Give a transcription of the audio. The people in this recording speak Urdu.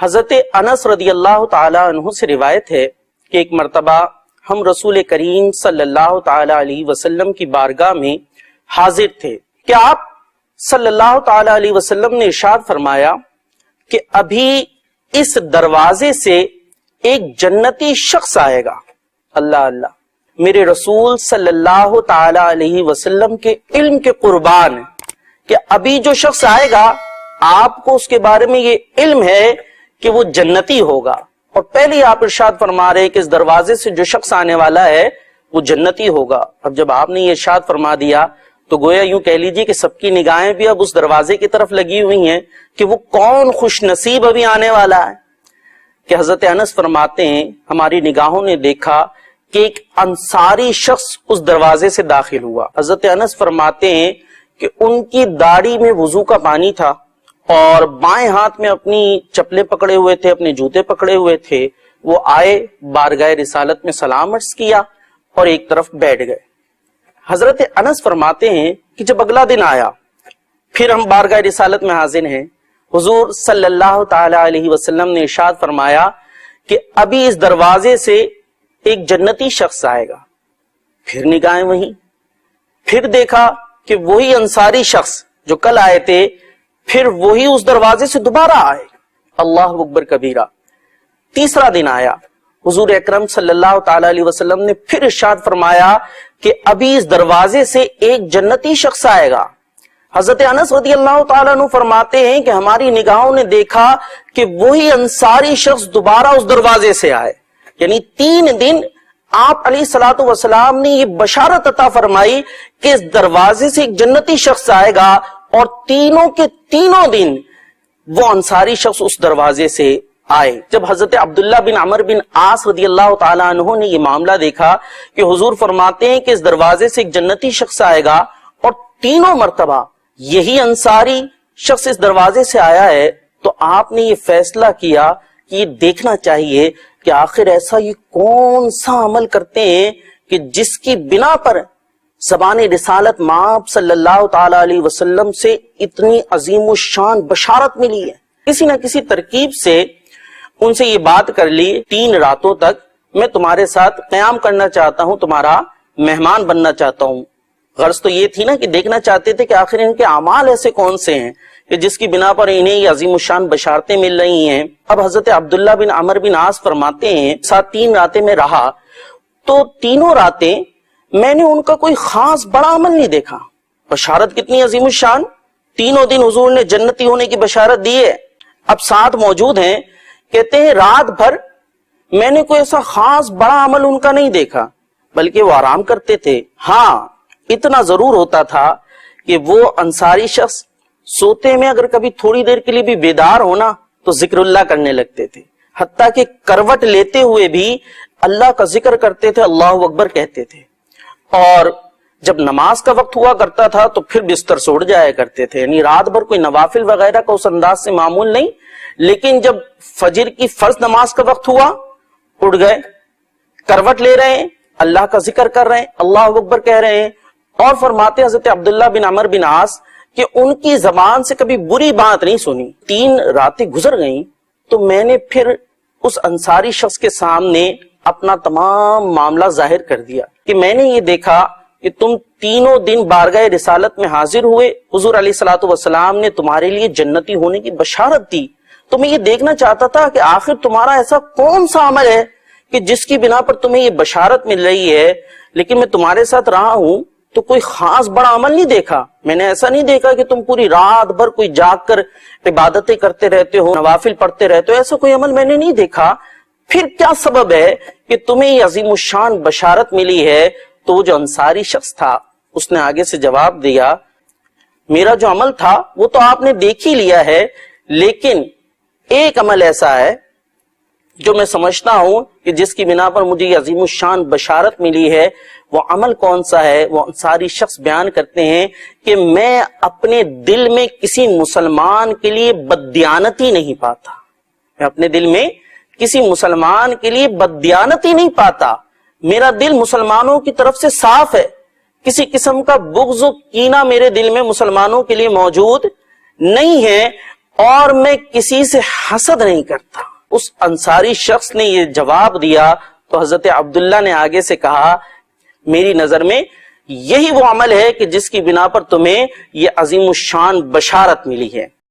حضرت انس رضی اللہ تعالی عنہ سے روایت ہے کہ ایک مرتبہ ہم رسول کریم صلی اللہ تعالی علیہ وسلم کی بارگاہ میں حاضر تھے کہ آپ صلی اللہ تعالی علیہ وسلم نے ارشاد فرمایا کہ ابھی اس دروازے سے ایک جنتی شخص آئے گا. اللہ اللہ، میرے رسول صلی اللہ تعالی علیہ وسلم کے علم کے قربان کہ ابھی جو شخص آئے گا آپ کو اس کے بارے میں یہ علم ہے کہ وہ جنتی ہوگا، اور پہلے آپ ارشاد فرما رہے کہ اس دروازے سے جو شخص آنے والا ہے وہ جنتی ہوگا. اب جب آپ نے یہ ارشاد فرما دیا تو گویا یوں کہہ لیجیے کہ سب کی نگاہیں بھی اب اس دروازے کی طرف لگی ہوئی ہیں کہ وہ کون خوش نصیب ابھی آنے والا ہے. کہ حضرت انس فرماتے ہیں ہماری نگاہوں نے دیکھا کہ ایک انصاری شخص اس دروازے سے داخل ہوا. حضرت انس فرماتے ہیں کہ ان کی داڑھی میں وضو کا پانی تھا اور بائیں ہاتھ میں اپنی چپلیں پکڑے ہوئے تھے، اپنے جوتے پکڑے ہوئے تھے. وہ آئے، بارگاہ رسالت میں سلام عرض کیا اور ایک طرف بیٹھ گئے. حضرت انس فرماتے ہیں کہ جب اگلا دن آیا پھر ہم بارگاہ رسالت میں حاضر ہیں، حضور صلی اللہ تعالی علیہ وسلم نے ارشاد فرمایا کہ ابھی اس دروازے سے ایک جنتی شخص آئے گا. پھر نگاہیں وہیں، پھر دیکھا کہ وہی انصاری شخص جو کل آئے تھے پھر وہی اس دروازے سے دوبارہ آئے. اللہ اکبر کبیرہ. تیسرا دن آیا، حضور اکرم صلی اللہ تعالی علیہ وسلم نے پھر ارشاد فرمایا کہ ابھی اس دروازے سے ایک جنتی شخص آئے گا. حضرت انس رضی اللہ تعالیٰ عنہ فرماتے ہیں کہ ہماری نگاہوں نے دیکھا کہ وہی انصاری شخص دوبارہ اس دروازے سے آئے. یعنی 3 دن آپ علیہ الصلوۃ والسلام نے یہ بشارت عطا فرمائی کہ اس دروازے سے ایک جنتی شخص آئے گا، اور تینوں کے تینوں دن وہ انصاری شخص اس دروازے سے آئے. جب حضرت عبداللہ بن عمر بن عاص رضی اللہ تعالیٰ عنہ نے یہ معاملہ دیکھا کہ حضور فرماتے ہیں کہ اس دروازے سے ایک جنتی شخص آئے گا اور تینوں مرتبہ یہی انصاری شخص اس دروازے سے آیا ہے، تو آپ نے یہ فیصلہ کیا کہ یہ دیکھنا چاہیے کہ آخر ایسا یہ کون سا عمل کرتے ہیں کہ جس کی بنا پر زبان رسالت مآب صلی اللہ تعالی علیہ وسلم سے اتنی عظیم الشان بشارت ملی ہے. کسی نہ کسی ترکیب سے ان سے یہ بات کر لی 3 راتوں تک میں تمہارے ساتھ قیام کرنا چاہتا ہوں، تمہارا مہمان بننا چاہتا ہوں. غرض تو یہ تھی نا کہ دیکھنا چاہتے تھے کہ آخر ان کے اعمال ایسے کون سے ہیں کہ جس کی بنا پر انہیں یہ عظیم الشان بشارتیں مل رہی ہیں. اب حضرت عبداللہ بن عمر بن عاص فرماتے ہیں ساتھ 3 راتیں میں رہا تو تینوں راتیں میں نے ان کا کوئی خاص بڑا عمل نہیں دیکھا. بشارت کتنی عظیم الشان، تینوں دن حضور نے جنتی ہونے کی بشارت دی ہے. اب ساتھ موجود ہیں، کہتے ہیں رات بھر میں نے کوئی ایسا خاص بڑا عمل ان کا نہیں دیکھا، بلکہ وہ آرام کرتے تھے. ہاں اتنا ضرور ہوتا تھا کہ وہ انصاری شخص سوتے میں اگر کبھی تھوڑی دیر کے لیے بھی بیدار ہونا تو ذکر اللہ کرنے لگتے تھے، حتیٰ کہ کروٹ لیتے ہوئے بھی اللہ کا ذکر کرتے تھے، اللہ اکبر کہتے تھے. اور جب نماز کا وقت ہوا کرتا تھا تو پھر بستر سے اٹھ جایا کرتے تھے. یعنی رات بھر کوئی نوافل وغیرہ کا اس انداز سے معمول نہیں، لیکن جب فجر کی فرض نماز کا وقت ہوا اٹھ گئے، کروٹ لے رہے ہیں، اللہ کا ذکر کر رہے ہیں، اللہ اکبر کہہ رہے ہیں. اور فرماتے حضرت عبداللہ بن عمر بن عاص کہ ان کی زبان سے کبھی بری بات نہیں سنی. 3 راتیں گزر گئیں تو میں نے پھر اس انصاری شخص کے سامنے اپنا تمام معاملہ ظاہر کر دیا کہ میں نے یہ دیکھا کہ تم تینوں دن بارگاہ رسالت میں حاضر ہوئے، حضور علیہ الصلوۃ والسلام نے تمہارے لیے جنتی ہونے کی بشارت دی. تو میں یہ دیکھنا چاہتا تھا کہ آخر تمہارا ایسا کون سا عمل ہے کہ جس کی بنا پر تمہیں یہ بشارت مل رہی ہے. لیکن میں تمہارے ساتھ رہا ہوں تو کوئی خاص بڑا عمل نہیں دیکھا. میں نے ایسا نہیں دیکھا کہ تم پوری رات بھر کوئی جاگ کر عبادتیں کرتے رہتے ہو، نوافل پڑھتے رہتے ہو، ایسا کوئی عمل میں نے نہیں دیکھا. پھر کیا سبب ہے کہ تمہیں یہ عظیم الشان بشارت ملی ہے؟ تو وہ جو انصاری شخص تھا اس نے آگے سے جواب دیا، میرا جو عمل تھا وہ تو آپ نے دیکھ ہی لیا ہے، لیکن ایک عمل ایسا ہے جو میں سمجھتا ہوں کہ جس کی بنا پر مجھے یہ عظیم الشان بشارت ملی ہے. وہ عمل کون سا ہے؟ وہ انصاری شخص بیان کرتے ہیں کہ میں اپنے دل میں کسی مسلمان کے لیے بددیانتی نہیں پاتا. میں اپنے دل میں کسی مسلمان کے لیے بددیانتی نہیں پاتا. میرا دل مسلمانوں کی طرف سے صاف ہے، کسی قسم کا بغض و کینہ میرے دل میں مسلمانوں کے لیے موجود نہیں ہے. اور میں کسی سے حسد نہیں کرتا. اس انصاری شخص نے یہ جواب دیا تو حضرت عبداللہ نے آگے سے کہا میری نظر میں یہی وہ عمل ہے کہ جس کی بنا پر تمہیں یہ عظیم الشان بشارت ملی ہے.